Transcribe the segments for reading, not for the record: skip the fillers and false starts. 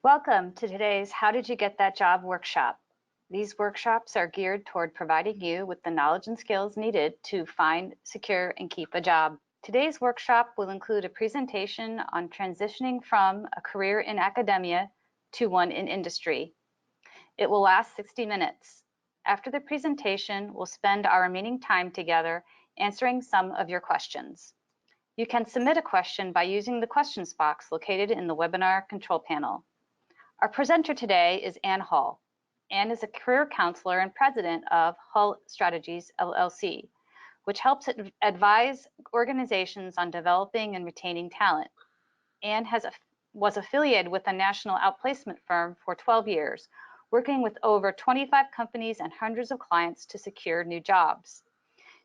Welcome to today's How Did You Get That Job workshop. These workshops are geared toward providing you with the knowledge and skills needed to find, secure, and keep a job. Today's workshop will include a presentation on transitioning from a career in academia to one in industry. It will last 60 minutes. After the presentation, we'll spend our remaining time together answering some of your questions. You can submit a question by using the questions box located in the webinar control panel. Our presenter today is Ann Hull. Ann is a career counselor and president of Hull Strategies, LLC, which helps advise organizations on developing and retaining talent. Ann was affiliated with a national outplacement firm for 12 years, working with over 25 companies and hundreds of clients to secure new jobs.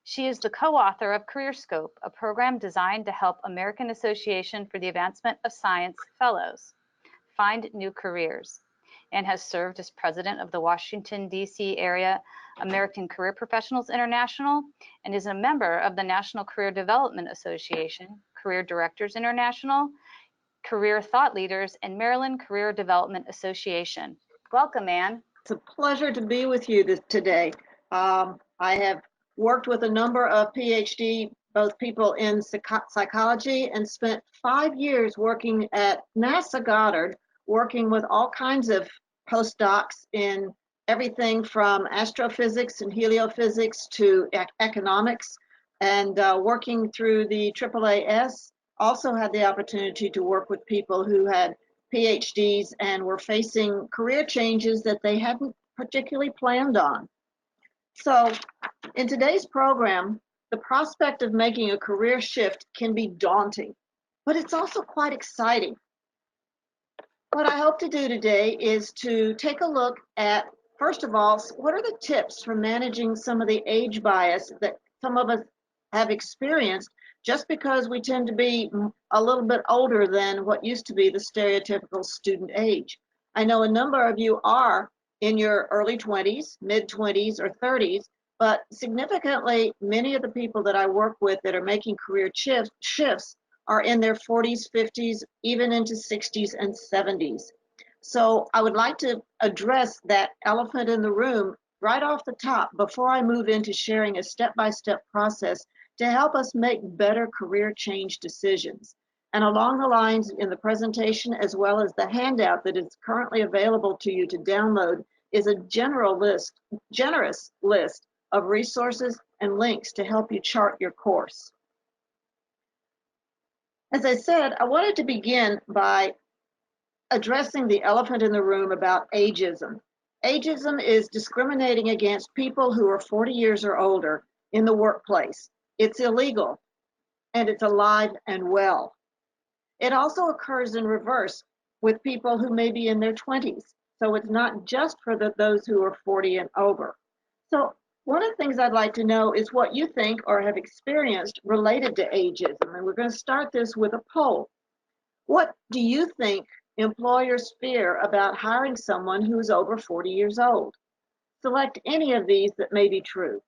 She is the co-author of CareerScope, a program designed to help American Association for the Advancement of Science Fellows find new careers, and has served as president of the Washington, D.C. area American Career Professionals International, and is a member of the National Career Development Association, Career Directors International, Career Thought Leaders, and Maryland Career Development Association. Welcome, Ann. It's a pleasure to be with you today. I have worked with a number of PhD, both people in psychology, and spent 5 years working at NASA Goddard, working with all kinds of postdocs in everything from astrophysics and heliophysics to economics, and working through the AAAS. Also had the opportunity to work with people who had PhDs and were facing career changes that they hadn't particularly planned on. So in today's program, the prospect of making a career shift can be daunting, but it's also quite exciting. What I hope to do today is to take a look at, first of all, what are the tips for managing some of the age bias that some of us have experienced just because we tend to be a little bit older than what used to be the stereotypical student age. I know a number of you are in your early 20s, mid 20s, or 30s, but significantly, many of the people that I work with that are making career shifts are in their 40s, 50s, even into 60s and 70s. So I would like to address that elephant in the room right off the top before I move into sharing a step-by-step process to help us make better career change decisions. And along the lines in the presentation, as well as the handout that is currently available to you to download, is a generous list of resources and links to help you chart your course. As I said, I wanted to begin by addressing the elephant in the room about ageism. Ageism is discriminating against people who are 40 years or older in the workplace. It's illegal, and it's alive and well. It also occurs in reverse with people who may be in their 20s. So it's not just for those who are 40 and over. So one of the things I'd like to know is what you think or have experienced related to ageism. And we're going to start this with a poll. What do you think employers fear about hiring someone who is over 40 years old? Select any of these that may be true.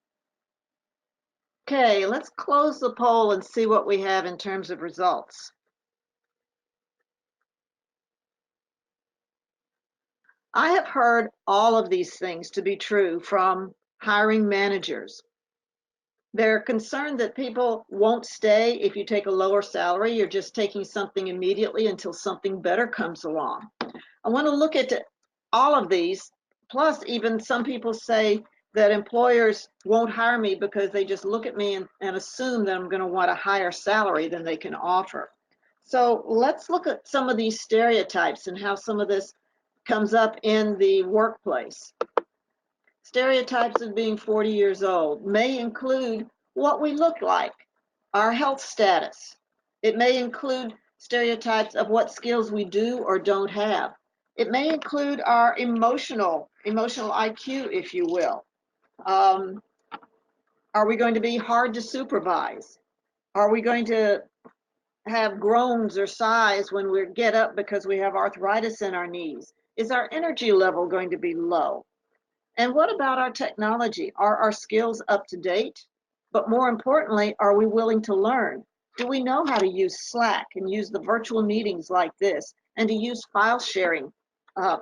Okay, let's close the poll and see what we have in terms of results. I have heard all of these things to be true from hiring managers. They're concerned that people won't stay if you take a lower salary. You're just taking something immediately until something better comes along. I want to look at all of these, plus even some people say that employers won't hire me because they just look at me and assume that I'm going to want a higher salary than they can offer. So let's look at some of these stereotypes and how some of this comes up in the workplace. Stereotypes of being 40 years old may include what we look like, our health status. It may include stereotypes of what skills we do or don't have. It may include our emotional IQ, if you will. Are we going to be hard to supervise? Are we going to have groans or sighs when we get up because we have arthritis in our knees? Is our energy level going to be low? And what about our technology? Are our skills up to date? But more importantly, are we willing to learn? Do we know how to use Slack and use the virtual meetings like this and to use file sharing uh,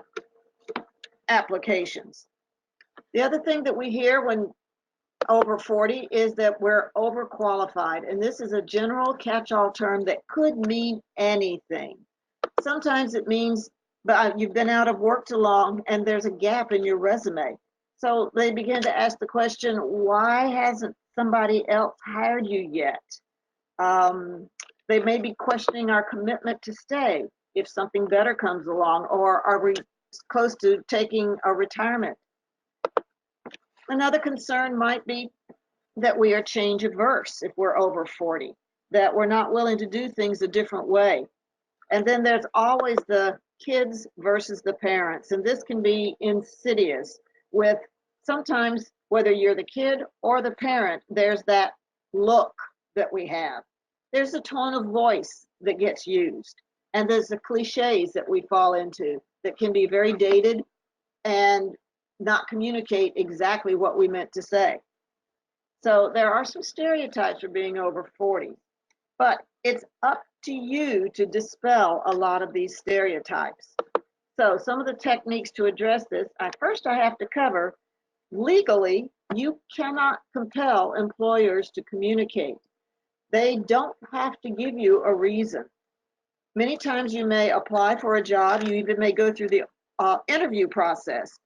applications. The other thing that we hear when over 40 is that we're overqualified, and this is a general catch-all term that could mean anything. Sometimes it means you've been out of work too long and there's a gap in your resume. So they begin to ask the question, why hasn't somebody else hired you yet? They may be questioning our commitment to stay if something better comes along, or are we close to taking a retirement? Another concern might be that we are change averse if we're over 40, that we're not willing to do things a different way. And then there's always the kids versus the parents, and this can be insidious with sometimes whether you're the kid or the parent, there's that look that we have. There's a tone of voice that gets used, and there's the cliches that we fall into that can be very dated and not communicate exactly what we meant to say. So there are some stereotypes for being over 40, but it's up to you to dispel a lot of these stereotypes. So some of the techniques to address this, first I have to cover, legally, you cannot compel employers to communicate. They don't have to give you a reason. Many times you may apply for a job, you even may go through the interview process,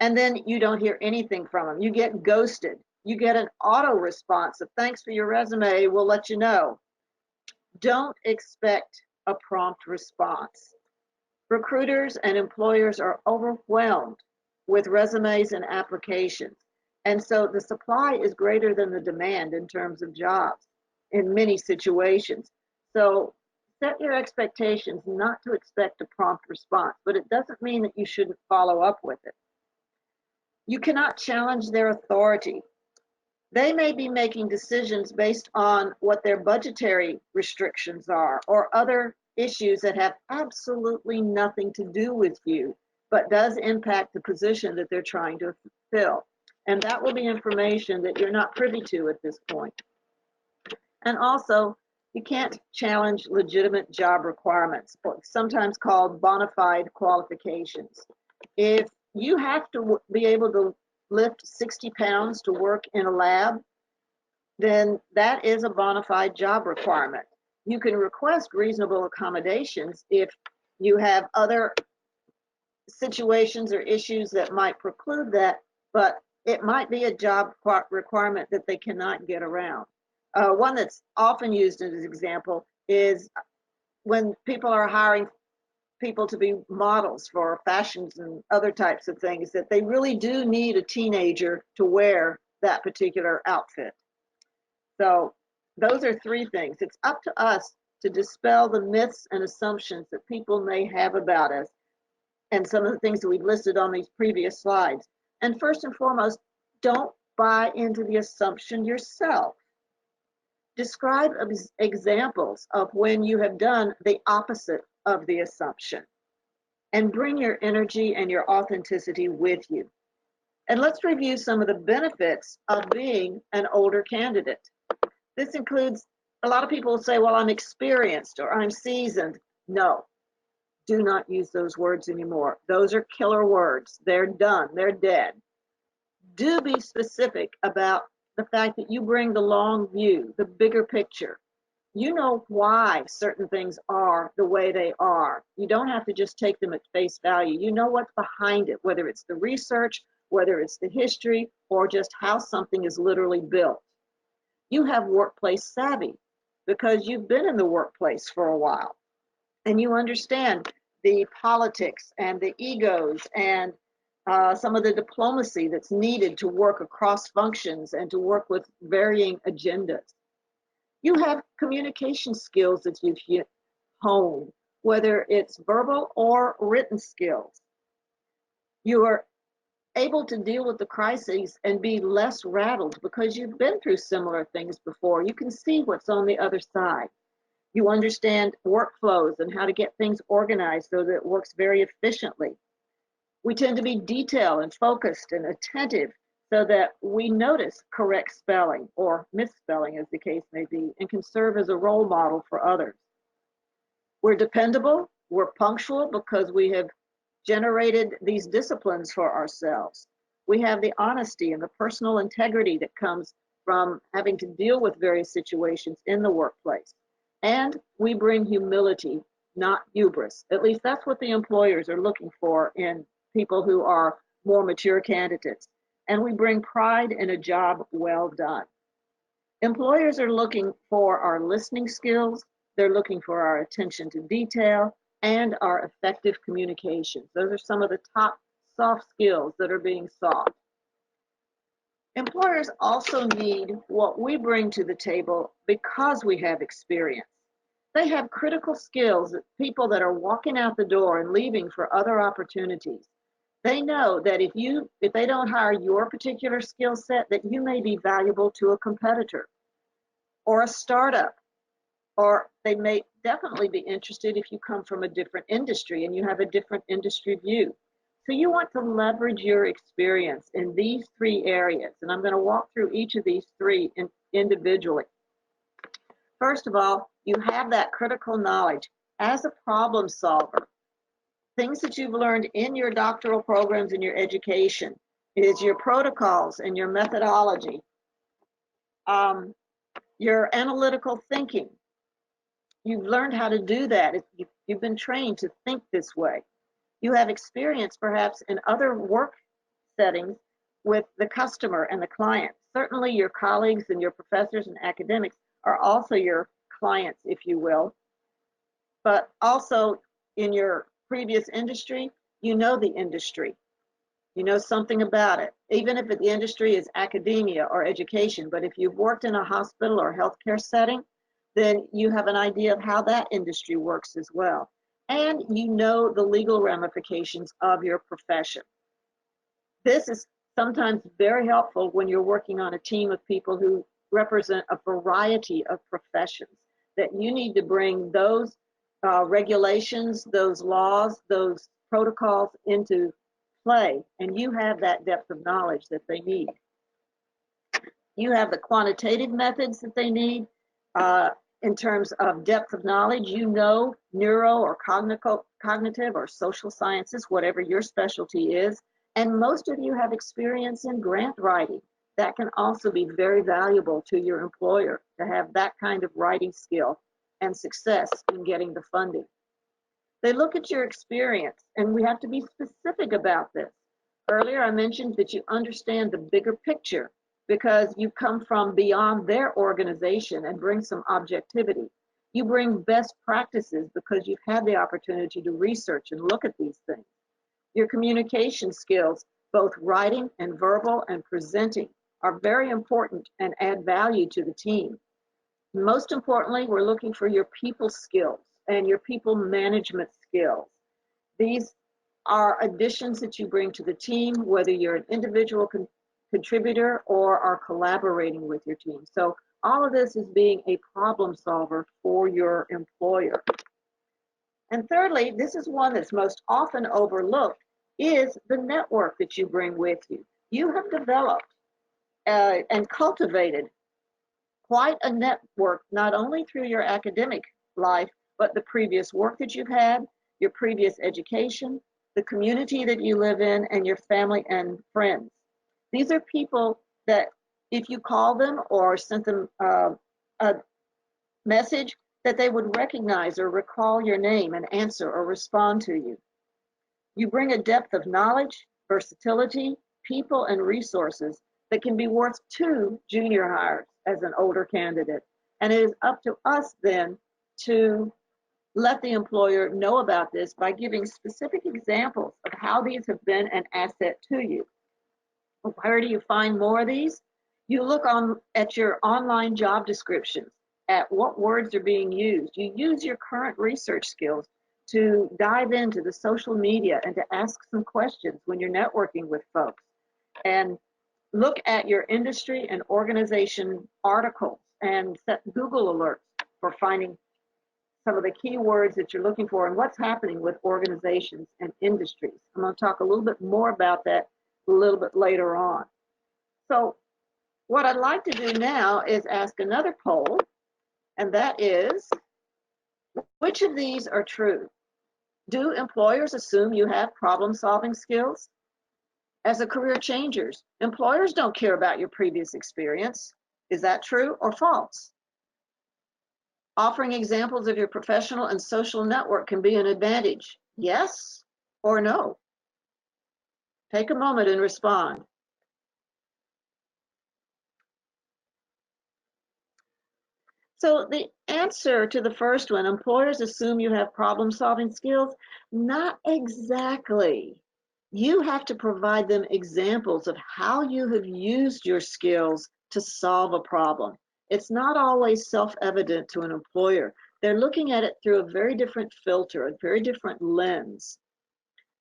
and then you don't hear anything from them. You get ghosted. You get an auto response of thanks for your resume, we'll let you know. Don't expect a prompt response. Recruiters and employers are overwhelmed with resumes and applications. And so the supply is greater than the demand in terms of jobs in many situations. So set your expectations not to expect a prompt response, but it doesn't mean that you shouldn't follow up with it. You cannot challenge their authority. They may be making decisions based on what their budgetary restrictions are or other issues that have absolutely nothing to do with you, but does impact the position that they're trying to fill. And that will be information that you're not privy to at this point. And also, you can't challenge legitimate job requirements, sometimes called bona fide qualifications. If you have to be able to lift 60 pounds to work in a lab, then that is a bona fide job requirement. You can request reasonable accommodations if you have other situations or issues that might preclude that, but it might be a job requirement that they cannot get around. One that's often used as an example is when people are hiring people to be models for fashions and other types of things, that they really do need a teenager to wear that particular outfit. So those are three things. It's up to us to dispel the myths and assumptions that people may have about us and some of the things that we've listed on these previous slides. And first and foremost, don't buy into the assumption yourself. Describe examples of when you have done the opposite of the assumption, and bring your energy and your authenticity with you. And let's review some of the benefits of being an older candidate. This includes, a lot of people say, well, I'm experienced or I'm seasoned. No, do not use those words anymore. Those are killer words. They're done, they're dead. Do be specific about the fact that you bring the long view, the bigger picture. You know why certain things are the way they are. You don't have to just take them at face value. You know what's behind it, whether it's the research, whether it's the history, or just how something is literally built. You have workplace savvy because you've been in the workplace for a while, and you understand the politics and the egos and some of the diplomacy that's needed to work across functions and to work with varying agendas. You have communication skills that you've honed, whether it's verbal or written skills. You are able to deal with the crises and be less rattled because you've been through similar things before. You can see what's on the other side. You understand workflows and how to get things organized so that it works very efficiently. We tend to be detailed and focused and attentive so that we notice correct spelling or misspelling, as the case may be, and can serve as a role model for others. We're dependable, we're punctual because we have generated these disciplines for ourselves. We have the honesty and the personal integrity that comes from having to deal with various situations in the workplace. And we bring humility, not hubris. At least that's what the employers are looking for in people who are more mature candidates. And we bring pride in a job well done. Employers are looking for our listening skills, they're looking for our attention to detail, and our effective communications. Those are some of the top soft skills that are being sought. Employers also need what we bring to the table because we have experience. They have critical skills that people that are walking out the door and leaving for other opportunities. They know that if they don't hire your particular skill set, that you may be valuable to a competitor or a startup, or they may definitely be interested if you come from a different industry and you have a different industry view. So you want to leverage your experience in these three areas, and I'm going to walk through each of these three individually. First of all, you have that critical knowledge as a problem solver. Things that you've learned in your doctoral programs and your education is your protocols and your methodology, your analytical thinking. You've learned how to do that. You've been trained to think this way. You have experience perhaps in other work settings with the customer and the client. Certainly your colleagues and your professors and academics are also your clients, if you will. But also in your previous industry, you know the industry. You know something about it, even if the industry is academia or education. But if you've worked in a hospital or healthcare setting, then you have an idea of how that industry works as well. And you know the legal ramifications of your profession. This is sometimes very helpful when you're working on a team of people who represent a variety of professions, that you need to bring those regulations, those laws, those protocols into play, and you have that depth of knowledge that they need. You have the quantitative methods that they need in terms of depth of knowledge. You know neuro or cognitive or social sciences, whatever your specialty is, and most of you have experience in grant writing. That can also be very valuable to your employer, to have that kind of writing skill and success in getting the funding. They look at your experience, and we have to be specific about this. Earlier, I mentioned that you understand the bigger picture because you come from beyond their organization and bring some objectivity. You bring best practices because you've had the opportunity to research and look at these things. Your communication skills, both writing and verbal and presenting, are very important and add value to the team. Most importantly, we're looking for your people skills and your people management skills. These are additions that you bring to the team, whether you're an individual contributor or are collaborating with your team. So all of this is being a problem solver for your employer. And thirdly, this is one that's most often overlooked, is the network that you bring with you. You have developed and cultivated quite a network, not only through your academic life, but the previous work that you've had, your previous education, the community that you live in, and your family and friends. These are people that if you call them or sent them a message, that they would recognize or recall your name and answer or respond to you. You bring a depth of knowledge, versatility, people, and resources that can be worth 2 junior hires as an older candidate. And it is up to us then to let the employer know about this by giving specific examples of how these have been an asset to you. Where do you find more of these? You look at your online job descriptions, at what words are being used. You use your current research skills to dive into the social media and to ask some questions when you're networking with folks. And look at your industry and organization articles and set Google alerts for finding some of the key words that you're looking for and what's happening with organizations and industries. I'm going to talk a little bit more about that a little bit later on. So what I'd like to do now is ask another poll, and that is, which of these are true? Do employers assume you have problem-solving skills? As a career changer, employers don't care about your previous experience. Is that true or false? Offering examples of your professional and social network can be an advantage. Yes or no? Take a moment and respond. So the answer to the first one, employers assume you have problem-solving skills? Not exactly. You have to provide them examples of how you have used your skills to solve a problem. It's not always self-evident to an employer. They're looking at it through a very different filter, a very different lens.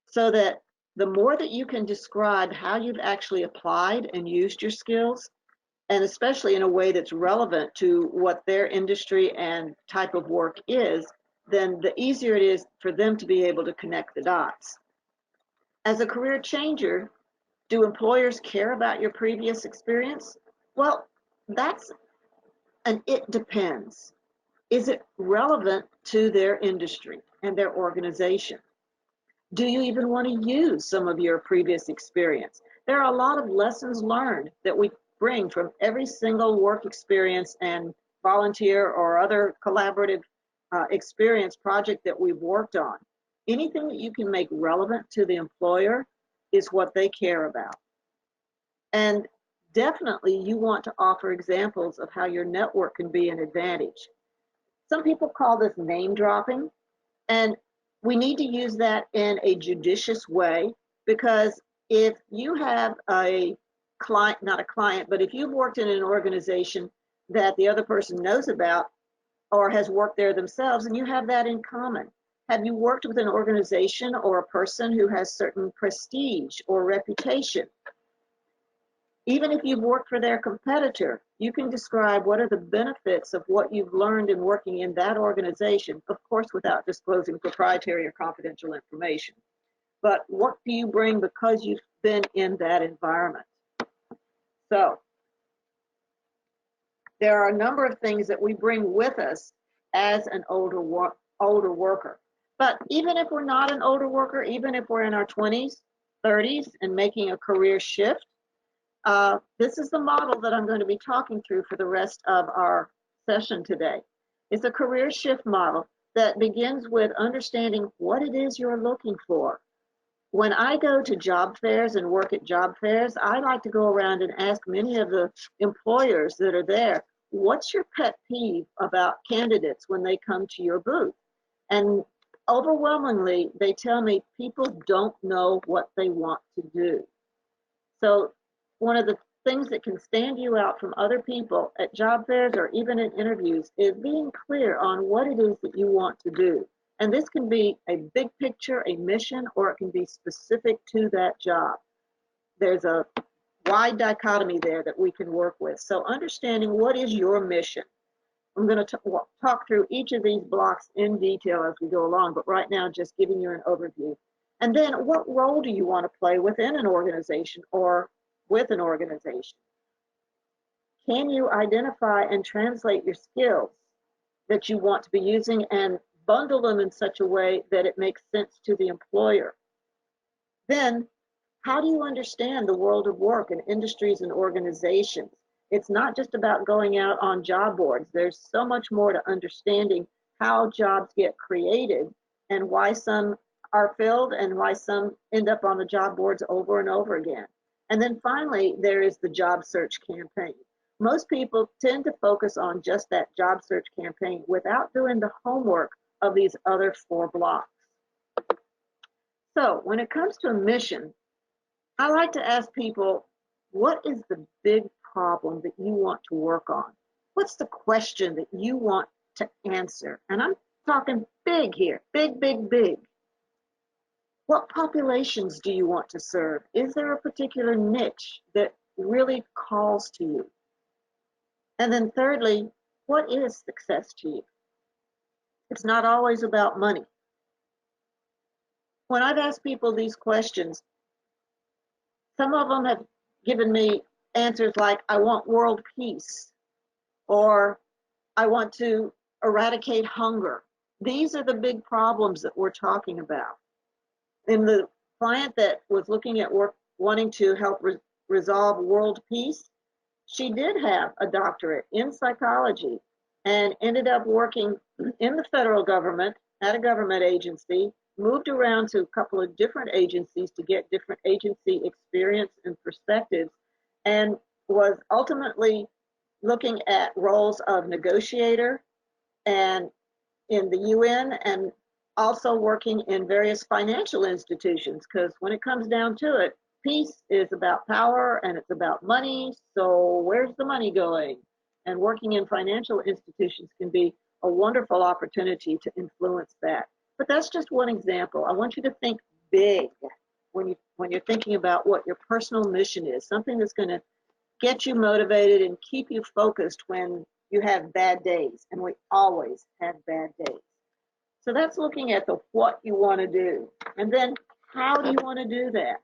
So that the more that you can describe how you've actually applied and used your skills, and especially in a way that's relevant to what their industry and type of work is, then the easier it is for them to be able to connect the dots. As a career changer, do employers care about your previous experience? Well, that's an it depends. Is it relevant to their industry and their organization? Do you even want to use some of your previous experience? There are a lot of lessons learned that we bring from every single work experience and volunteer or other collaborative experience project that we've worked on. Anything that you can make relevant to the employer is what they care about. And definitely you want to offer examples of how your network can be an advantage. Some people call this name dropping, and we need to use that in a judicious way, because if you have a client, not a client, but if you've worked in an organization that the other person knows about or has worked there themselves, and you have that in common. Have you worked with an organization or a person who has certain prestige or reputation? Even if you've worked for their competitor, you can describe what are the benefits of what you've learned in working in that organization, of course, without disclosing proprietary or confidential information. But what do you bring because you've been in that environment? So there are a number of things that we bring with us as an older worker. But even if we're not an older worker, even if we're in our 20s, 30s, and making a career shift, this is the model that I'm going to be talking through for the rest of our session today. It's a career shift model that begins with understanding what it is you're looking for. When I go to job fairs and work at job fairs, I like to go around and ask many of the employers that are there, what's your pet peeve about candidates when they come to your booth? And overwhelmingly, they tell me people don't know what they want to do. So one of the things that can stand you out from other people at job fairs or even in interviews is being clear on what it is that you want to do. And this can be a big picture, a mission, or it can be specific to that job. There's a wide dichotomy there that we can work with. So understanding what is your mission. I'm going to talk through each of these blocks in detail as we go along, but right now just giving you an overview. And then what role do you want to play within an organization or with an organization? Can you identify and translate your skills that you want to be using and bundle them in such a way that it makes sense to the employer? Then, how do you understand the world of work and industries and organizations? It's not just about going out on job boards. There's so much more to understanding how jobs get created and why some are filled and why some end up on the job boards over and over again. And then finally, there is the job search campaign. Most people tend to focus on just that job search campaign without doing the homework of these other 4 blocks. So when it comes to a mission, I like to ask people, what is the big problem that you want to work on? What's the question that you want to answer? And I'm talking big here, big, big, big. What populations do you want to serve? Is there a particular niche that really calls to you? And then thirdly, what is success to you? It's not always about money. When I've asked people these questions, some of them have given me answers like, I want world peace, or I want to eradicate hunger. these are the big problems that we're talking about. In the client that was looking at wanting to help resolve world peace, she did have a doctorate in psychology and ended up working in the federal government at a government agency, moved around to a couple of different agencies to get different agency experience and perspectives, and was ultimately looking at roles of negotiator and in the UN, and also working in various financial institutions, because when it comes down to it, peace is about power and it's about money. So where's the money going? And working in financial institutions can be a wonderful opportunity to influence that. But that's just one example. I want you to think big when you're thinking about what your personal mission is, something that's going to get you motivated and keep you focused when you have bad days, and we always have bad days. So that's looking at the what you want to do. And then how do you want to do that?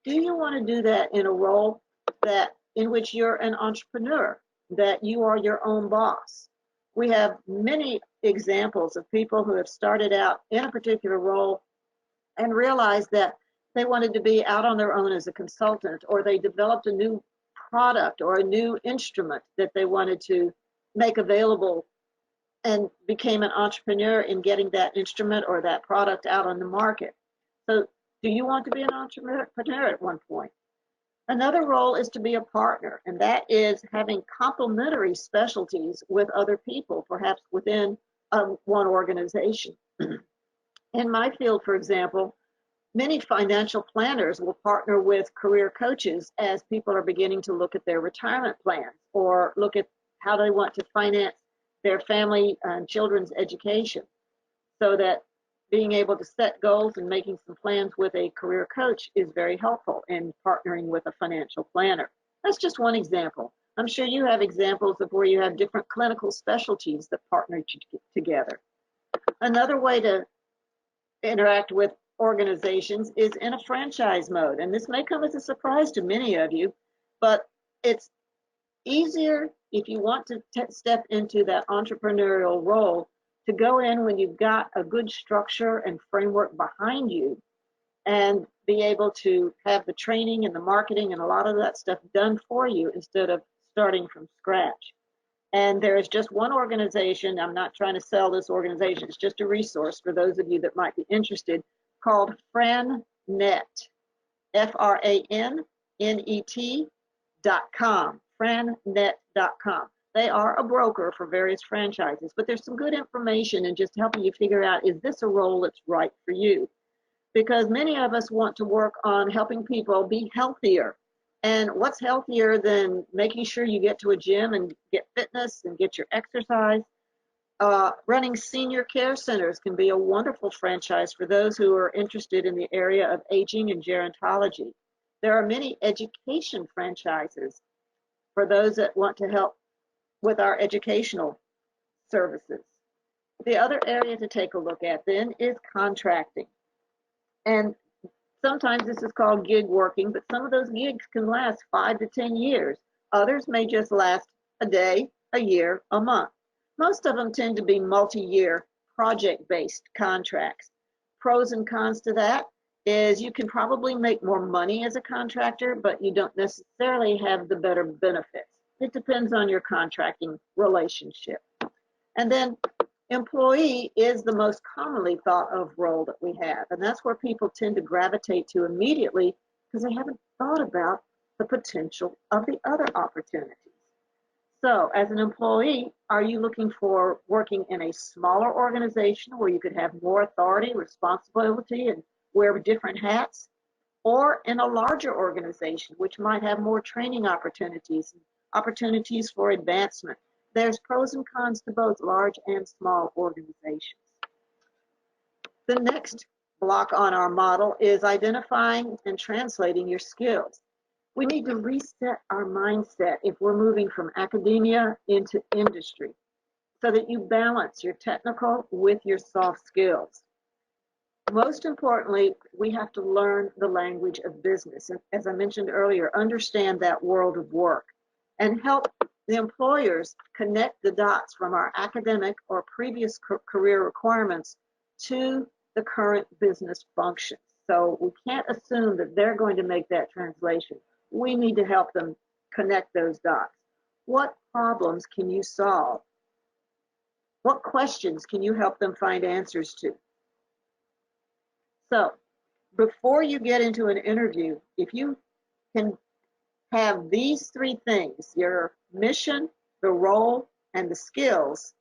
Do you want to do that in a role that in which you're an entrepreneur, that you are your own boss? We have many examples of people who have started out in a particular role and realized that they wanted to be out on their own as a consultant, or they developed a new product or a new instrument that they wanted to make available and became an entrepreneur in getting that instrument or that product out on the market. So do you want to be an entrepreneur at one point? Another role is to be a partner, and that is having complementary specialties with other people, perhaps within one organization. In my field, for example, many financial planners will partner with career coaches as people are beginning to look at their retirement plans or look at how they want to finance their family and children's education, so that being able to set goals and making some plans with a career coach is very helpful in partnering with a financial planner. That's just one example. I'm sure you have examples of where you have different clinical specialties that partner together. Another way to interact with organizations is in a franchise mode, and this may come as a surprise to many of you, but it's easier if you want to step into that entrepreneurial role to go in when you've got a good structure and framework behind you, and be able to have the training and the marketing and a lot of that stuff done for you instead of starting from scratch. And there is just one organization, I'm not trying to sell this organization, it's just a resource for those of you that might be interested, called FranNet, FranNet.com, FranNet.com. They are a broker for various franchises, but there's some good information in just helping you figure out, is this a role that's right for you? Because many of us want to work on helping people be healthier. And what's healthier than making sure you get to a gym and get fitness and get your exercise? Running senior care centers can be a wonderful franchise for those who are interested in the area of aging and gerontology. There are many education franchises for those that want to help with our educational services. The other area to take a look at then is contracting. And sometimes this is called gig working, but some of those gigs can last 5 to 10 years. Others may just last a day, a year, a month. Most of them tend to be multi-year project-based contracts. Pros and cons to that is you can probably make more money as a contractor, but you don't necessarily have the better benefits. It depends on your contracting relationship. And then employee is the most commonly thought of role that we have, and that's where people tend to gravitate to immediately because they haven't thought about the potential of the other opportunities. So as an employee, are you looking for working in a smaller organization where you could have more authority, responsibility, and wear different hats? Or in a larger organization, which might have more training opportunities, opportunities for advancement? There's pros and cons to both large and small organizations. The next block on our model is identifying and translating your skills. We need to reset our mindset if we're moving from academia into industry so that you balance your technical with your soft skills. Most importantly, we have to learn the language of business. And as I mentioned earlier, understand that world of work and help The employers connect the dots from our academic or previous career requirements to the current business functions. So we can't assume that they're going to make that translation. We need to help them connect those dots. What problems can you solve? What questions can you help them find answers to? So before you get into an interview, if you can have these three things, your mission, the role, and the skills,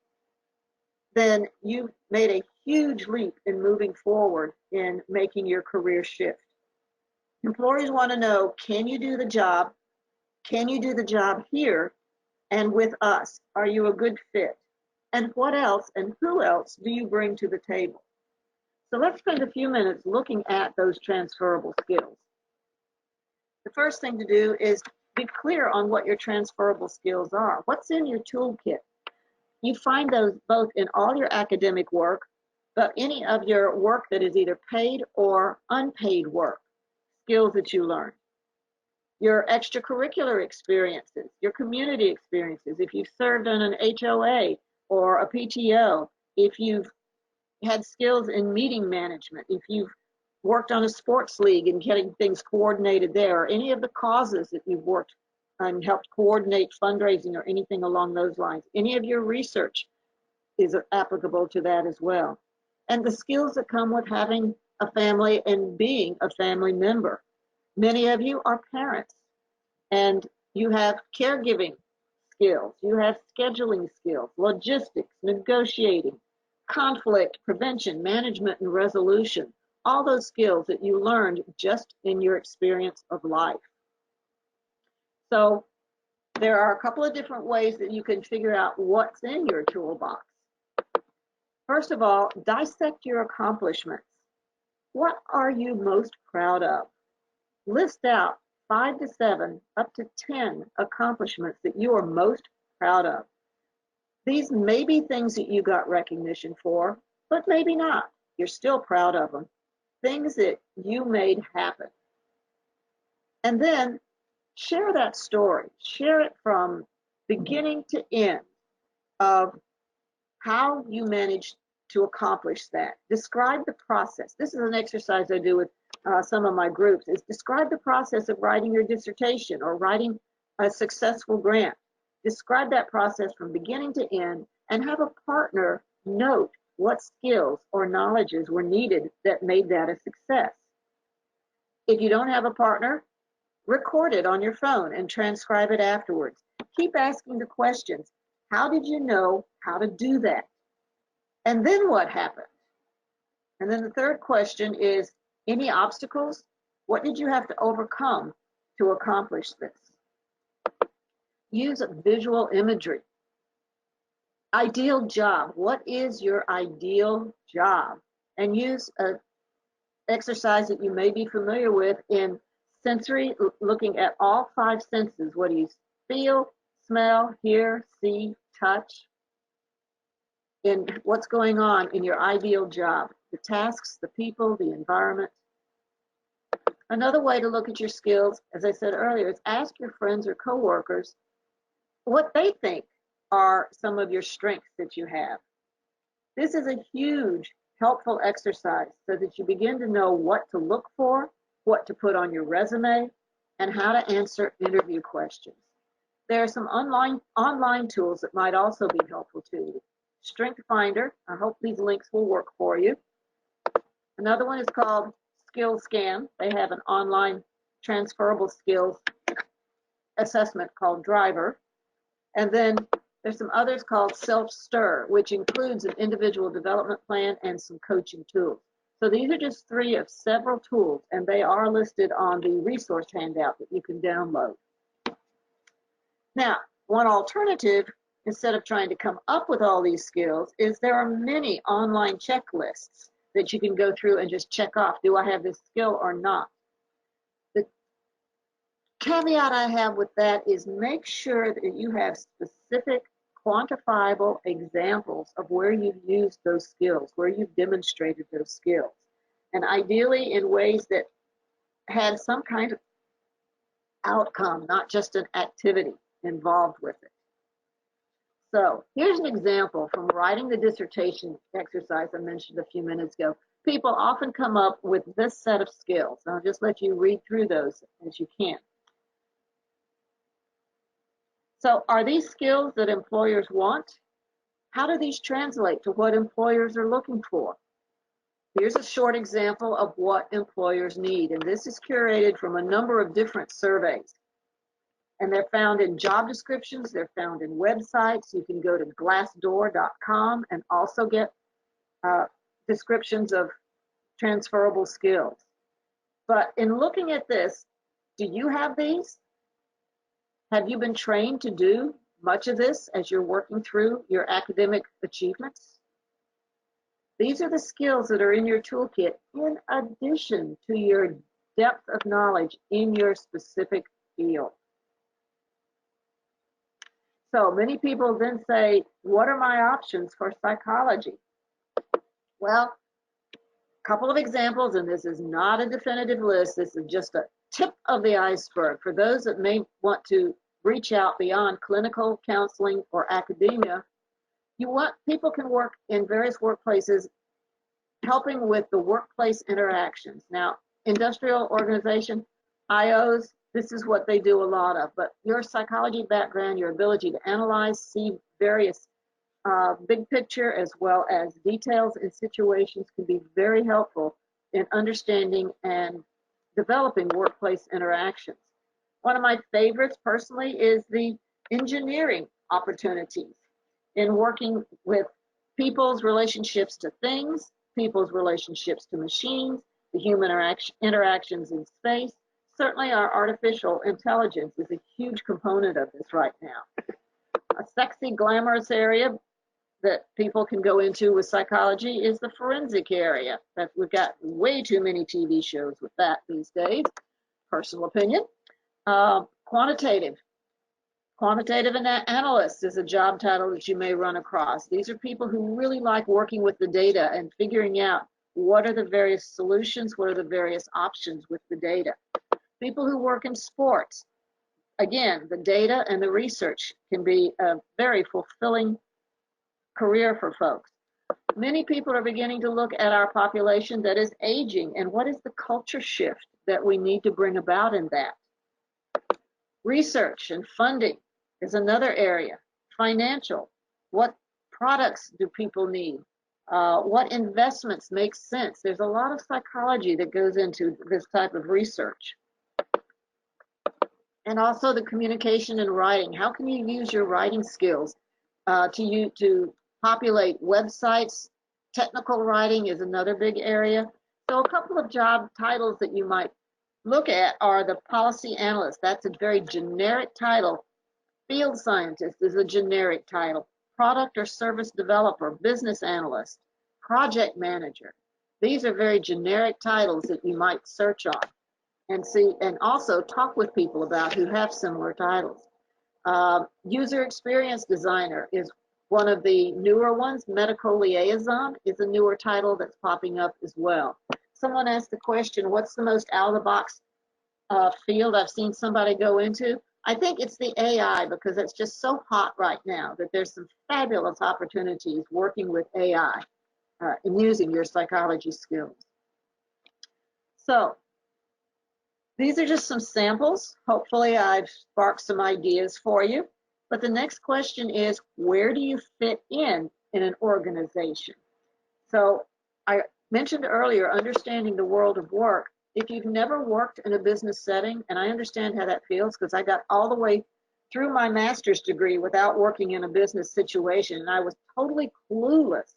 then you've made a huge leap in moving forward in making your career shift. Employers want to know, can you do the job? Can you do the job here and with us? Are you a good fit? And what else and who else do you bring to the table? So let's spend a few minutes looking at those transferable skills. The first thing to do is be clear on what your transferable skills are. What's in your toolkit? You find those both in all your academic work, but any of your work that is either paid or unpaid work, skills that you learn. Your extracurricular experiences, your community experiences, if you've served on an HOA or a PTO, if you've had skills in meeting management, if you've worked on a sports league and getting things coordinated there, or any of the causes that you've worked and helped coordinate fundraising or anything along those lines. Any of your research is applicable to that as well. And the skills that come with having a family and being a family member. Many of you are parents and you have caregiving skills, you have scheduling skills, logistics, negotiating, conflict prevention, management, and resolution. All those skills that you learned just in your experience of life. So there are a couple of different ways that you can figure out what's in your toolbox. First of all, dissect your accomplishments. What are you most proud of? List out 5 to 7, up to 10 accomplishments that you are most proud of. These may be things that you got recognition for, but maybe not. You're still proud of them. Things that you made happen. And then share that story. Share it from beginning to end of how you managed to accomplish that. Describe the process. This is an exercise I do with some of my groups, is describe the process of writing your dissertation or writing a successful grant. Describe that process from beginning to end and have a partner note what skills or knowledges were needed that made that a success. If you don't have a partner, record it on your phone and transcribe it afterwards. Keep asking the questions. How did you know how to do that? And then what happened? And then the third question is, any obstacles? What did you have to overcome to accomplish this? Use visual imagery. Ideal job. What is your ideal job? And use an exercise that you may be familiar with in sensory, looking at all 5 senses. What do you feel, smell, hear, see, touch? And what's going on in your ideal job? The tasks, the people, the environment. Another way to look at your skills, as I said earlier, is ask your friends or coworkers what they think are some of your strengths that you have. This is a huge, helpful exercise so that you begin to know what to look for, what to put on your resume, and how to answer interview questions. There are some online tools that might also be helpful to you. Strength Finder, I hope these links will work for you. Another one is called SkillScan. They have an online transferable skills assessment called Driver. And then there's some others called Self-Stir, which includes an individual development plan and some coaching tools. So these are just 3 of several tools, and they are listed on the resource handout that you can download. Now, one alternative, instead of trying to come up with all these skills, is there are many online checklists that you can go through and just check off, do I have this skill or not? The caveat I have with that is make sure that you have specific, quantifiable examples of where you've used those skills, where you've demonstrated those skills, and ideally in ways that had some kind of outcome, not just an activity involved with it. So here's an example from writing the dissertation exercise I mentioned a few minutes ago. People often come up with this set of skills. I'll just let you read through those as you can. So are these skills that employers want? How do these translate to what employers are looking for? Here's a short example of what employers need, and this is curated from a number of different surveys. And they're found in job descriptions, they're found in websites. You can go to glassdoor.com and also get descriptions of transferable skills. But in looking at this, do you have these? Have you been trained to do much of this as you're working through your academic achievements? These are the skills that are in your toolkit in addition to your depth of knowledge in your specific field. So many people then say, what are my options for psychology? Well, a couple of examples, and this is not a definitive list. This is just a tip of the iceberg. For those that may want to reach out beyond clinical counseling or academia, people can work in various workplaces helping with the workplace interactions. Now, industrial organization, IOs, this is what they do a lot of, but your psychology background, your ability to analyze, see various big picture as well as details in situations can be very helpful in understanding and developing workplace interactions. One of my favorites personally is the engineering opportunities in working with people's relationships to things, people's relationships to machines, the human interactions in space. Certainly our artificial intelligence is a huge component of this right now. A sexy, glamorous area that people can go into with psychology is the forensic area. We've got way too many TV shows with that these days, personal opinion. Quantitative analyst is a job title that you may run across. These are people who really like working with the data and figuring out what are the various solutions, what are the various options with the data. People who work in sports, again, the data and the research can be a very fulfilling career for folks. Many people are beginning to look at our population that is aging and what is the culture shift that we need to bring about in that. Research and funding is another area. Financial, what products do people need? What investments make sense? There's a lot of psychology that goes into this type of research. And also the communication and writing. How can you use your writing skills to populate websites? Technical writing is another big area. So a couple of job titles that you might look at are the policy analyst. That's a very generic title. Field scientist is a generic title. Product or service developer, business analyst, project manager. These are very generic titles that you might search on and see, and also talk with people about who have similar titles. User experience designer is one of the newer ones. Medical liaison is a newer title that's popping up as well. Someone asked the question, what's the most out of the box field I've seen somebody go into? I think it's the AI, because it's just so hot right now that there's some fabulous opportunities working with AI and using your psychology skills. So these are just some samples. Hopefully I've sparked some ideas for you. But the next question is, where do you fit in an organization? So I mentioned earlier, understanding the world of work. If you've never worked in a business setting, and I understand how that feels because I got all the way through my master's degree without working in a business situation, and I was totally clueless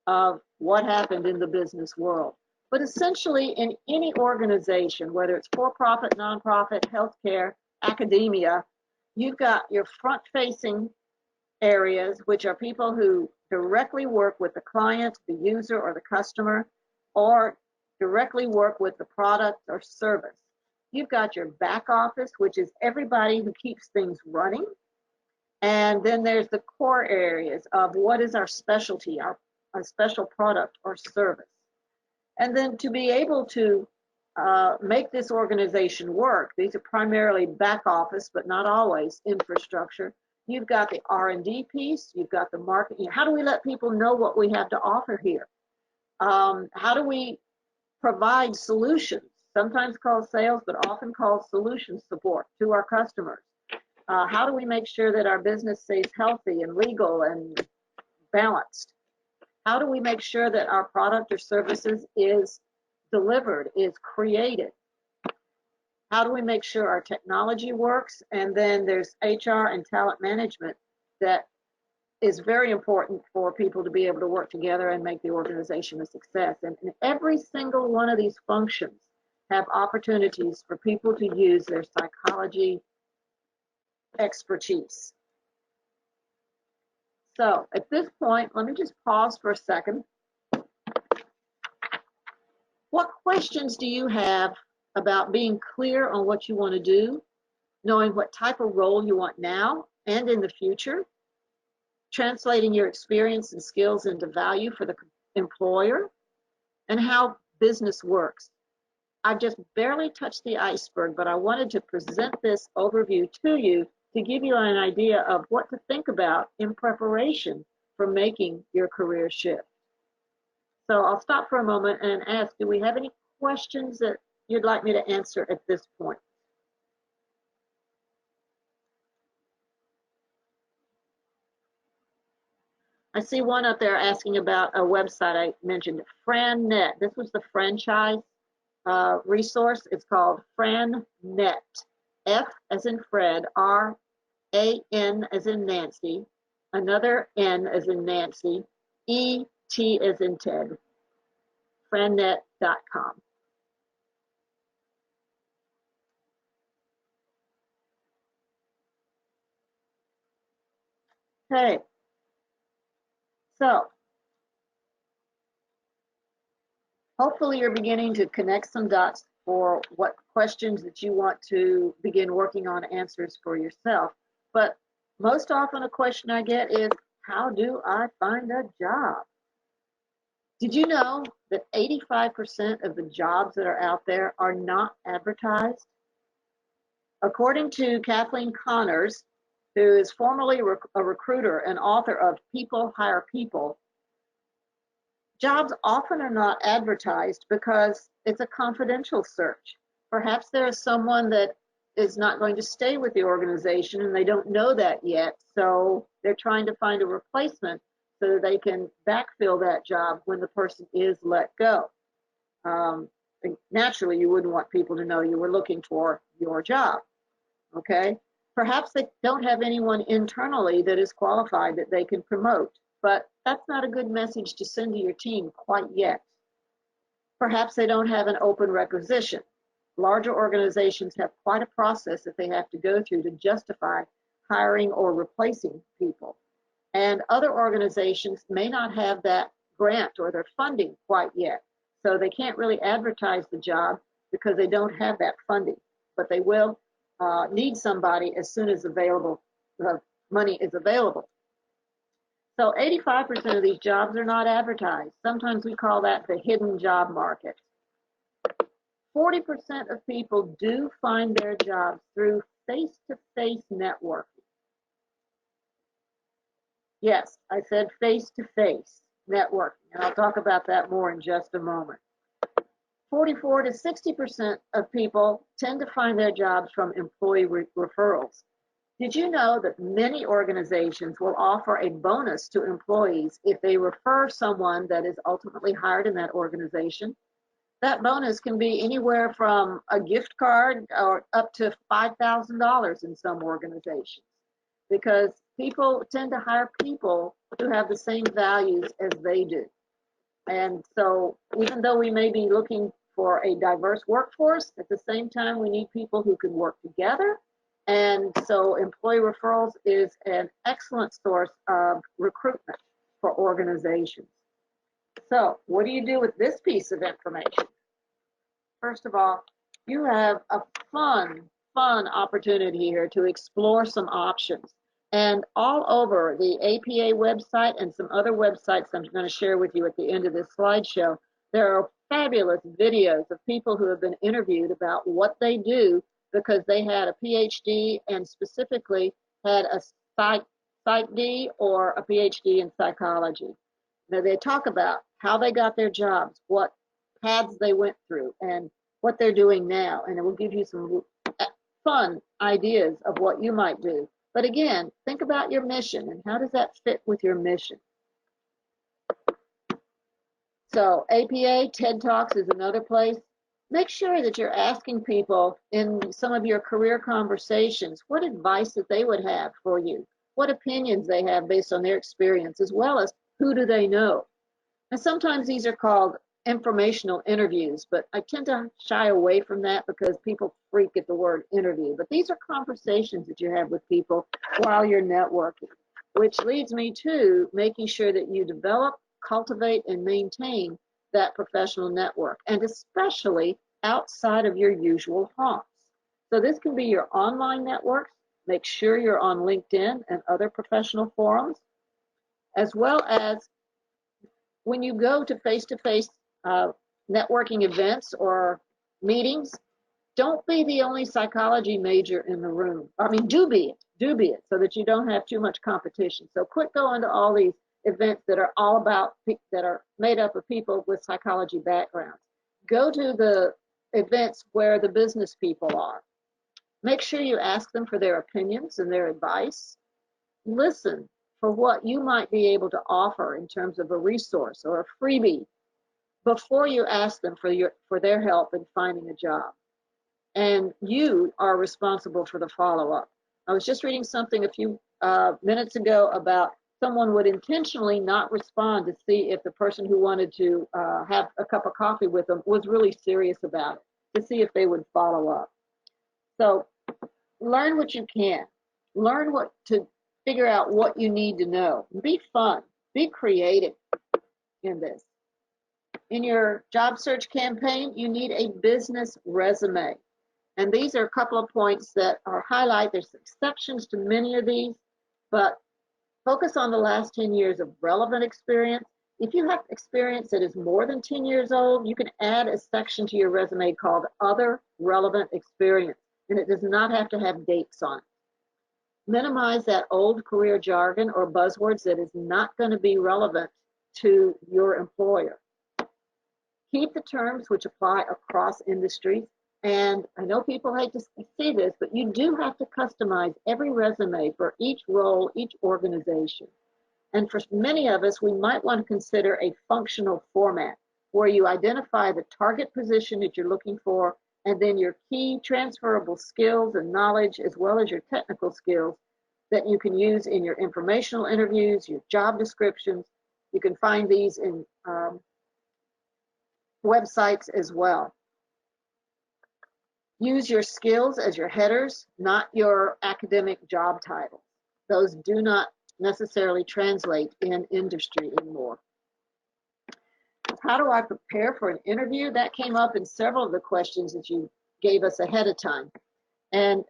of what happened in the business world. But essentially in any organization, whether it's for-profit, nonprofit, healthcare, academia, you've got your front-facing areas, which are people who directly work with the client, the user, or the customer, or directly work with the product or service. You've got your back office, which is everybody who keeps things running. And then there's the core areas of what is our specialty, our special product or service. And then to be able to make this organization work, these are primarily back office, but not always infrastructure. you've got the R&D piece, you've got the marketing. How do we let people know what we have to offer here? How do we provide solutions, sometimes called sales, but often called solution support to our customers? How do we make sure that our business stays healthy and legal and balanced? How do we make sure that our product or services is delivered, is created? How do we make sure our technology works? And then there's HR and talent management that is very important for people to be able to work together and make the organization a success. And every single one of these functions have opportunities for people to use their psychology expertise. So at this point, let me just pause for a second. What questions do you have about being clear on what you want to do, knowing what type of role you want now and in the future, translating your experience and skills into value for the employer, and how business works? I've just barely touched the iceberg, but I wanted to present this overview to you to give you an idea of what to think about in preparation for making your career shift. So I'll stop for a moment and ask, do we have any questions that you'd like me to answer at this point? I see one up there asking about a website I mentioned, FranNet. This was the franchise resource. It's called FranNet. F as in Fred, R-A-N as in Nancy, another N as in Nancy, E-T as in Ted, frannet.com. Okay, so hopefully you're beginning to connect some dots for what questions that you want to begin working on answers for yourself. But most often a question I get is, how do I find a job? Did you know that 85% of the jobs that are out there are not advertised? According to Kathleen Connors, who is formerly a recruiter and author of People Hire People, jobs often are not advertised because it's a confidential search. Perhaps there is someone that is not going to stay with the organization and they don't know that yet, so they're trying to find a replacement so that they can backfill that job when the person is let go. Naturally, you wouldn't want people to know you were looking for your job, okay? Perhaps they don't have anyone internally that is qualified that they can promote, but that's not a good message to send to your team quite yet. Perhaps they don't have an open requisition. Larger organizations have quite a process that they have to go through to justify hiring or replacing people. And other organizations may not have that grant or their funding quite yet. So they can't really advertise the job because they don't have that funding, but they will need somebody as soon as money is available. So 85% of these jobs are not advertised. Sometimes we call that the hidden job market. 40% of people do find their jobs through face-to-face networking. Yes, I said face-to-face networking, and I'll talk about that more in just a moment. 44 to 60% of people tend to find their jobs from employee referrals. Did you know that many organizations will offer a bonus to employees if they refer someone that is ultimately hired in that organization? That bonus can be anywhere from a gift card or up to $5,000 in some organizations, because people tend to hire people who have the same values as they do. And so even though we may be looking for a diverse workforce, at the same time, we need people who can work together. And so employee referrals is an excellent source of recruitment for organizations. So what do you do with this piece of information? First of all, you have a fun opportunity here to explore some options. And all over the APA website and some other websites I'm going to share with you at the end of this slideshow, there are fabulous videos of people who have been interviewed about what they do because they had a PhD and specifically had a Psych D or a PhD in psychology. Now they talk about how they got their jobs, what paths they went through, and what they're doing now. And it will give you some fun ideas of what you might do. But again, think about your mission and how does that fit with your mission? So APA, TED Talks is another place. Make sure that you're asking people in some of your career conversations what advice that they would have for you, what opinions they have based on their experience, as well as who do they know. And sometimes these are called informational interviews, but I tend to shy away from that because people freak at the word interview. But these are conversations that you have with people while you're networking, which leads me to making sure that you develop, cultivate, and maintain that professional network, and especially outside of your usual haunts. So this can be your online networks. Make sure you're on LinkedIn and other professional forums, as well as when you go to face-to-face networking events or meetings, don't be the only psychology major in the room. I mean, do be it, so that you don't have too much competition. So quit going to all these events that are all about, that are made up of people with psychology backgrounds. Go to the events where the business people are. Make sure you ask them for their opinions and their advice. Listen for what you might be able to offer in terms of a resource or a freebie before you ask them for their help in finding a job. And you are responsible for the follow-up. I was just reading something a few minutes ago about someone would intentionally not respond to see if the person who wanted to have a cup of coffee with them was really serious about it, to see if they would follow up. So learn what you can. Learn what to figure out what you need to know. Be fun. Be creative in this. In your job search campaign, you need a business resume. And these are a couple of points that are highlight. There's exceptions to many of these, but focus on the last 10 years of relevant experience. If you have experience that is more than 10 years old, you can add a section to your resume called Other Relevant Experience, and it does not have to have dates on it. Minimize that old career jargon or buzzwords that is not going to be relevant to your employer. Keep the terms which apply across industries. And I know people hate to see this, but you do have to customize every resume for each role, each organization. And for many of us, we might want to consider a functional format where you identify the target position that you're looking for, and then your key transferable skills and knowledge, as well as your technical skills that you can use in your informational interviews, your job descriptions. You can find these in websites as well. Use your skills as your headers, not your academic job titles. Those do not necessarily translate in industry anymore. How do I prepare for an interview? That came up in several of the questions that you gave us ahead of time. And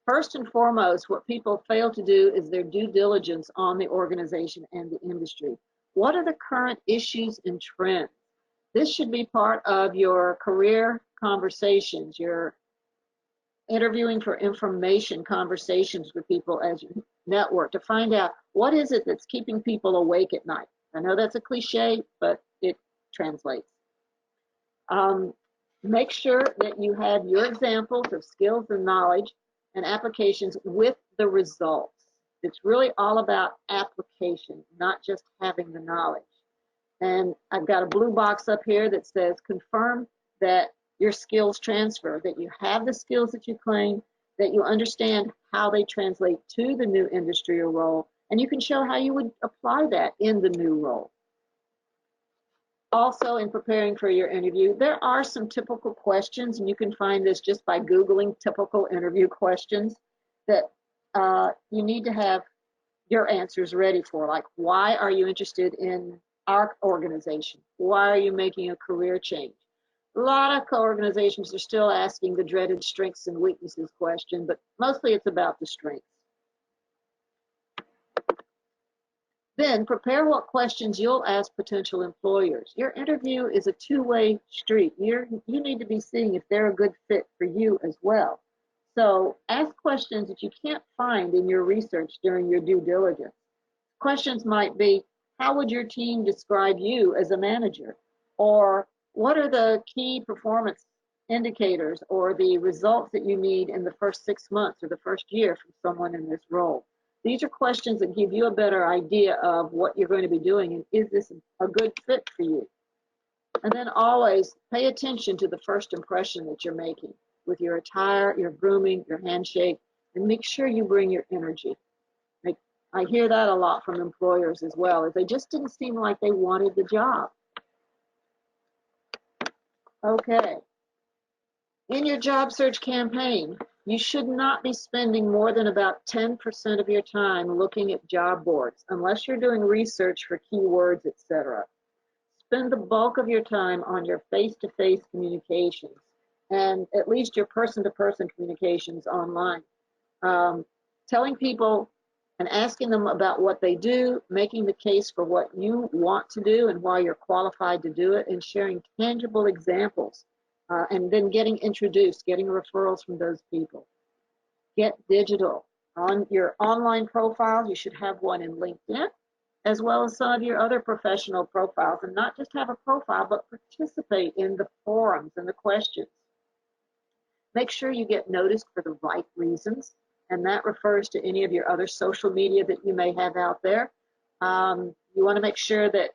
first and foremost, what people fail to do is their due diligence on the organization and the industry. What are the current issues and trends? This should be part of your career conversations, your interviewing for information conversations with people as you network, to find out what is it that's keeping people awake at night. I know that's a cliche, but it translates. Make sure that you have your examples of skills and knowledge and applications with the results. It's really all about application, not just having the knowledge. And I've got a blue box up here that says confirm that your skills transfer, that you have the skills that you claim, that you understand how they translate to the new industry or role, and you can show how you would apply that in the new role. Also, in preparing for your interview, there are some typical questions, and you can find this just by Googling typical interview questions that you need to have your answers ready for, like why are you interested in our organization? Why are you making a career change? A lot of organizations are still asking the dreaded strengths and weaknesses question, but mostly it's about the strengths. Then prepare what questions you'll ask potential employers. Your interview is a two-way street. You need to be seeing if they're a good fit for you as well. So ask questions that you can't find in your research during your due diligence. Questions might be, how would your team describe you as a manager? Or what are the key performance indicators or the results that you need in the first 6 months or the first year from someone in this role? These are questions that give you a better idea of what you're going to be doing and is this a good fit for you? And then always pay attention to the first impression that you're making with your attire, your grooming, your handshake, and make sure you bring your energy. I hear that a lot from employers as well, is they just didn't seem like they wanted the job. Okay. In your job search campaign, you should not be spending more than about 10% of your time looking at job boards, unless you're doing research for keywords, etc. Spend the bulk of your time on your face-to-face communications and at least your person-to-person communications online. Telling people and asking them about what they do, making the case for what you want to do and why you're qualified to do it, and sharing tangible examples, and then getting introduced, getting referrals from those people. Get digital. On your online profiles, you should have one in LinkedIn, as well as some of your other professional profiles, and not just have a profile, but participate in the forums and the questions. Make sure you get noticed for the right reasons, and that refers to any of your other social media that you may have out there. You want to make sure that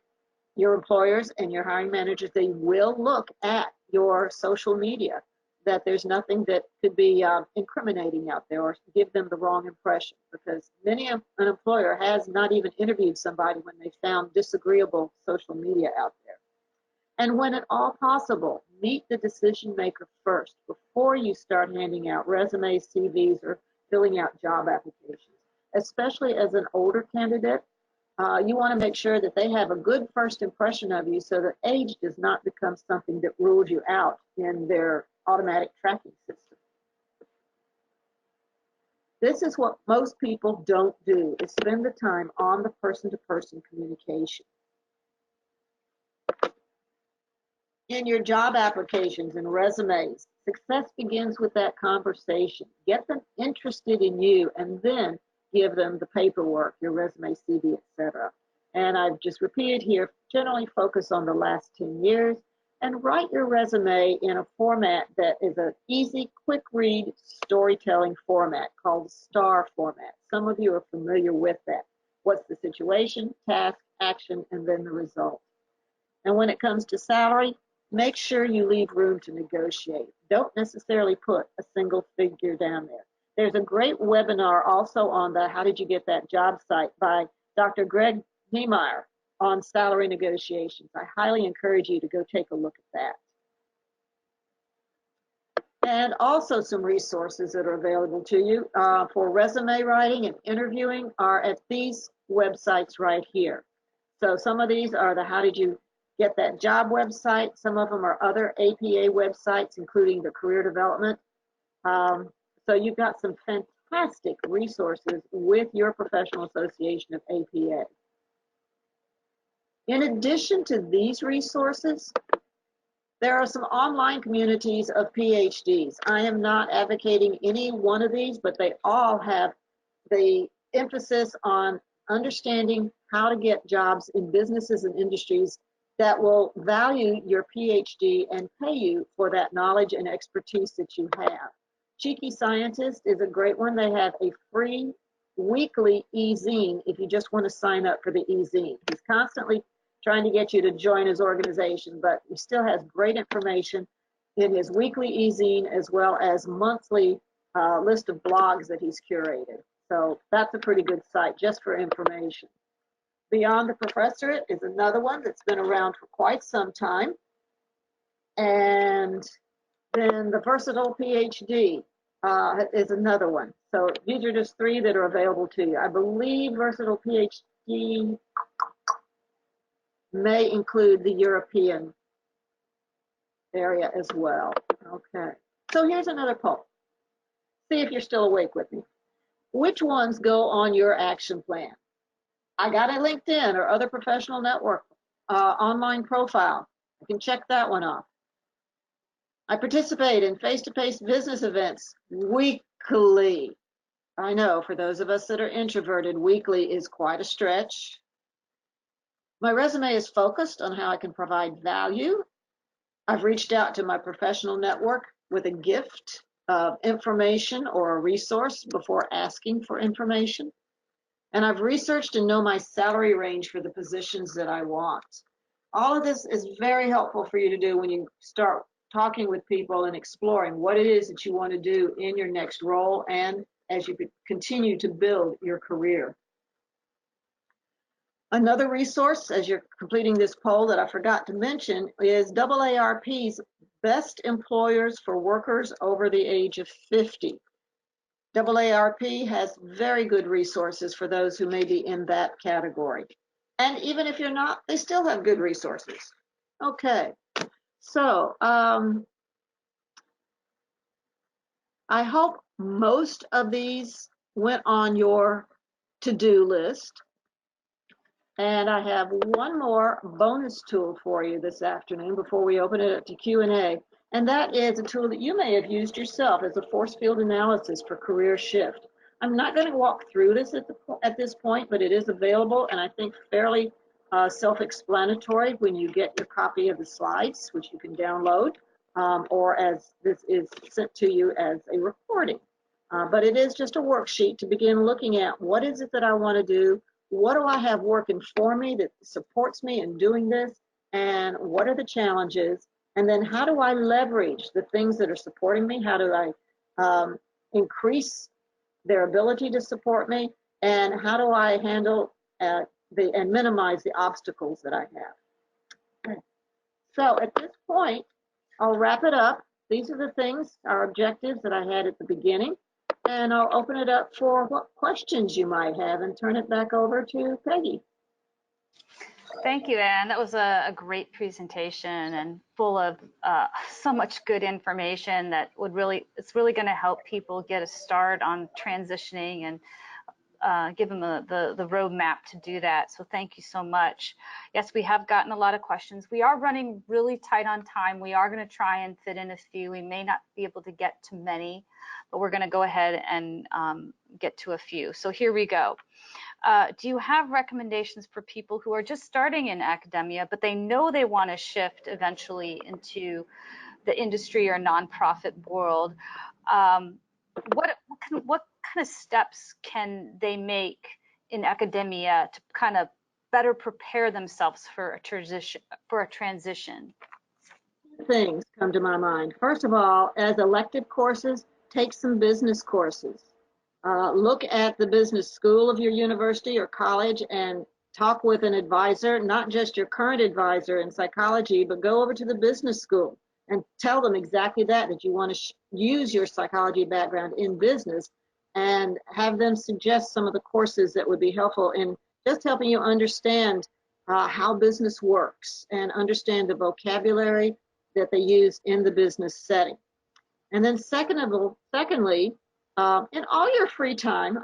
your employers and your hiring managers, they will look at your social media, that there's nothing that could be incriminating out there or give them the wrong impression, because many an employer has not even interviewed somebody when they found disagreeable social media out there. And when at all possible, meet the decision maker first before you start handing out resumes, CVs, or filling out job applications. Especially as an older candidate, you want to make sure that they have a good first impression of you so that age does not become something that rules you out in their automatic tracking system. This is what most people don't do, is spend the time on the person-to-person communication. In your job applications and resumes, success begins with that conversation. Get them interested in you and then give them the paperwork, your resume, CV, etc. And I've just repeated here, generally focus on the last 10 years and write your resume in a format that is an easy, quick read storytelling format called STAR format. Some of you are familiar with that. What's the situation, task, action, and then the result. And when it comes to salary, make sure you leave room to negotiate. Don't necessarily put a single figure down there. There's a great webinar also on the How Did You Get That Job site by Dr. Greg Niemeyer on salary negotiations. I highly encourage you to go take a look at that. And also some resources that are available to you for resume writing and interviewing are at these websites right here. So some of these are the How Did You Get That Job website. Some of them are other APA websites, including the career development. So you've got some fantastic resources with your professional association of APA. In addition to these resources, there are some online communities of PhDs. I am not advocating any one of these, but they all have the emphasis on understanding how to get jobs in businesses and industries that will value your PhD and pay you for that knowledge and expertise that you have. Cheeky Scientist is a great one. They have a free weekly e-zine if you just want to sign up for the e-zine. He's constantly trying to get you to join his organization, but he still has great information in his weekly e-zine as well as monthly list of blogs that he's curated. So that's a pretty good site just for information. Beyond the Professorate is another one that's been around for quite some time. And then the Versatile PhD is another one. So these are just three that are available to you. I believe Versatile PhD may include the European area as well. Okay. So here's another poll. See if you're still awake with me. Which ones go on your action plan? I got a LinkedIn or other professional network online profile. I can check that one off. I participate in face-to-face business events weekly. I know for those of us that are introverted, weekly is quite a stretch. My resume is focused on how I can provide value. I've reached out to my professional network with a gift of information or a resource before asking for information. And I've researched and know my salary range for the positions that I want. All of this is very helpful for you to do when you start talking with people and exploring what it is that you want to do in your next role and as you continue to build your career. Another resource as you're completing this poll that I forgot to mention is AARP's Best Employers for Workers Over the Age of 50. AARP has very good resources for those who may be in that category. And even if you're not, they still have good resources. Okay, so I hope most of these went on your to-do list. And I have one more bonus tool for you this afternoon before we open it up to Q&A. And that is a tool that you may have used yourself as a force field analysis for career shift. I'm not going to walk through this at this point, but it is available and I think fairly self-explanatory when you get your copy of the slides, which you can download, or as this is sent to you as a recording. But it is just a worksheet to begin looking at what is it that I want to do, what do I have working for me that supports me in doing this, and what are the challenges, and then how do I leverage the things that are supporting me, how do I increase their ability to support me, and how do I handle and minimize the obstacles that I have. Okay. So at this point, I'll wrap it up. These are the things, our objectives that I had at the beginning. And I'll open it up for what questions you might have and turn it back over to Peggy. Thank you, Ann. That was a great presentation and full of so much good information that it's really going to help people get a start on transitioning and give them the roadmap to do that. So thank you so much. Yes, we have gotten a lot of questions. We are running really tight on time. We are going to try and fit in a few. We may not be able to get to many, but we're going to go ahead and get to a few. So here we go. Do you have recommendations for people who are just starting in academia, but they know they want to shift eventually into the industry or nonprofit world? What kind of steps can they make in academia to kind of better prepare themselves for a transition? Things come to my mind. First of all, as elective courses, take some business courses. Look at the business school of your university or college and talk with an advisor, not just your current advisor in psychology, but go over to the business school and tell them exactly that you want to use your psychology background in business and have them suggest some of the courses that would be helpful in just helping you understand how business works and understand the vocabulary that they use in the business setting. And then secondly, in all your free time,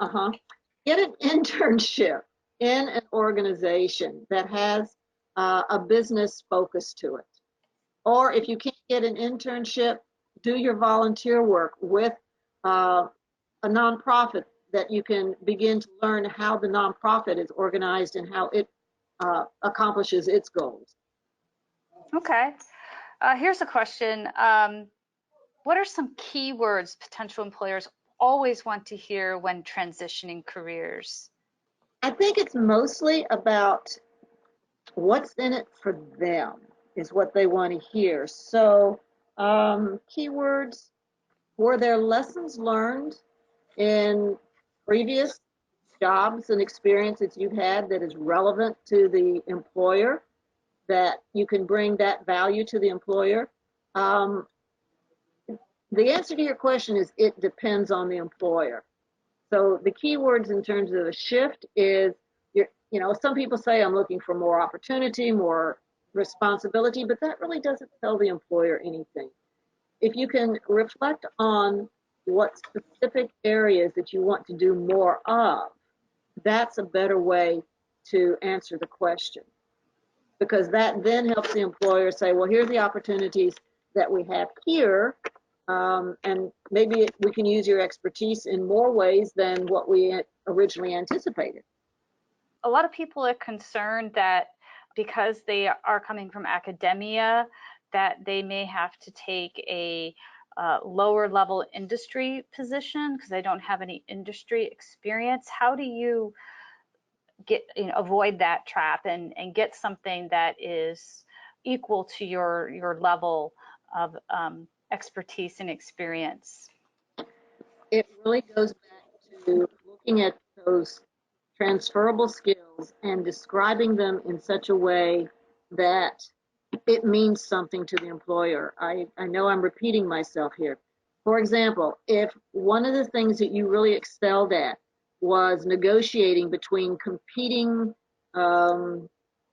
get an internship in an organization that has a business focus to it. Or if you can't get an internship, do your volunteer work with a nonprofit that you can begin to learn how the nonprofit is organized and how it accomplishes its goals. Okay. Here's a question. What are some keywords potential employers always want to hear when transitioning careers? I think it's mostly about what's in it for them is what they want to hear. So keywords, were there lessons learned in previous jobs and experiences you've had that is relevant to the employer, that you can bring that value to the employer? The answer to your question is it depends on the employer. So the key words in terms of a shift is, some people say I'm looking for more opportunity, more responsibility, but that really doesn't tell the employer anything. If you can reflect on what specific areas that you want to do more of, that's a better way to answer the question. Because that then helps the employer say, well, here's the opportunities. that we have here. And maybe we can use your expertise in more ways than what we originally anticipated. A lot of people are concerned that because they are coming from academia, that they may have to take a lower level industry position because they don't have any industry experience. How do you get, avoid that trap and get something that is equal to your level of expertise and experience? It really goes back to looking at those transferable skills and describing them in such a way that it means something to the employer. I know I'm repeating myself here. For example, if one of the things that you really excelled at was negotiating between competing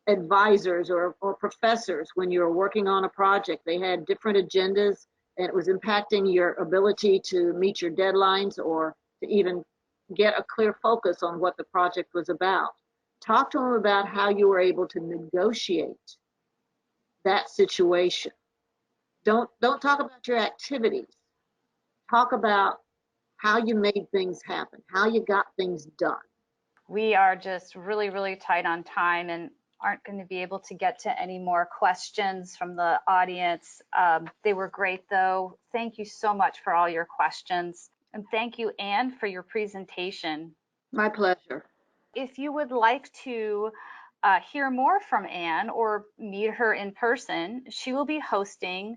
advisors or professors when you were working on a project, they had different agendas and it was impacting your ability to meet your deadlines or to even get a clear focus on what the project was about. Talk to them about how you were able to negotiate that situation. Don't talk about your activities. Talk about how you made things happen, how you got things done. We are just really, really tight on time and aren't going to be able to get to any more questions from the audience. They were great though. Thank you so much for all your questions. And thank you, Anne, for your presentation. My pleasure. If you would like to hear more from Anne or meet her in person, she will be hosting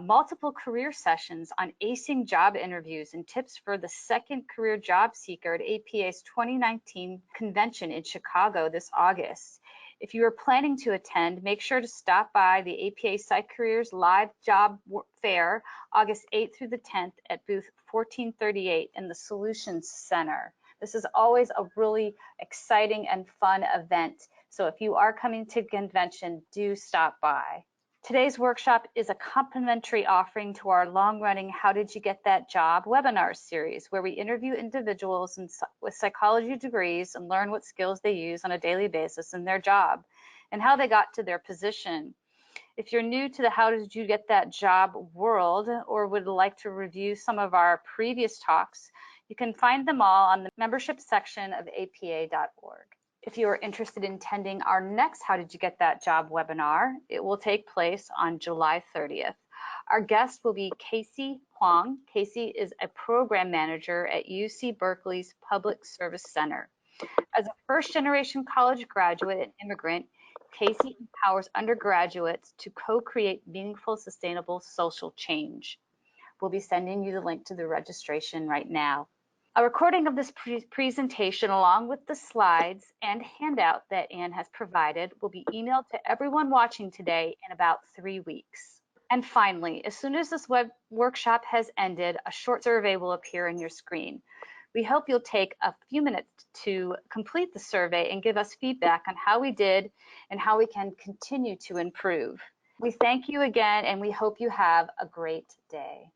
multiple career sessions on acing job interviews and tips for the second career job seeker at APA's 2019 convention in Chicago this August. If you are planning to attend, make sure to stop by the APA PsychCareers Live Job Fair August 8th through the 10th at booth 1438 in the Solutions Center. This is always a really exciting and fun event. So if you are coming to convention, do stop by. Today's workshop is a complimentary offering to our long-running How Did You Get That Job webinar series, where we interview individuals with psychology degrees and learn what skills they use on a daily basis in their job and how they got to their position. If you're new to the How Did You Get That Job world or would like to review some of our previous talks, you can find them all on the membership section of apa.org. If you are interested in attending our next How Did You Get That Job webinar, it will take place on July 30th. Our guest will be Casey Huang. Casey is a program manager at UC Berkeley's Public Service Center. As a first-generation college graduate and immigrant, Casey empowers undergraduates to co-create meaningful, sustainable social change. We'll be sending you the link to the registration right now. A recording of this presentation, along with the slides and handout that Anne has provided, will be emailed to everyone watching today in about 3 weeks. And finally, as soon as this workshop has ended, a short survey will appear on your screen. We hope you'll take a few minutes to complete the survey and give us feedback on how we did and how we can continue to improve. We thank you again, and we hope you have a great day.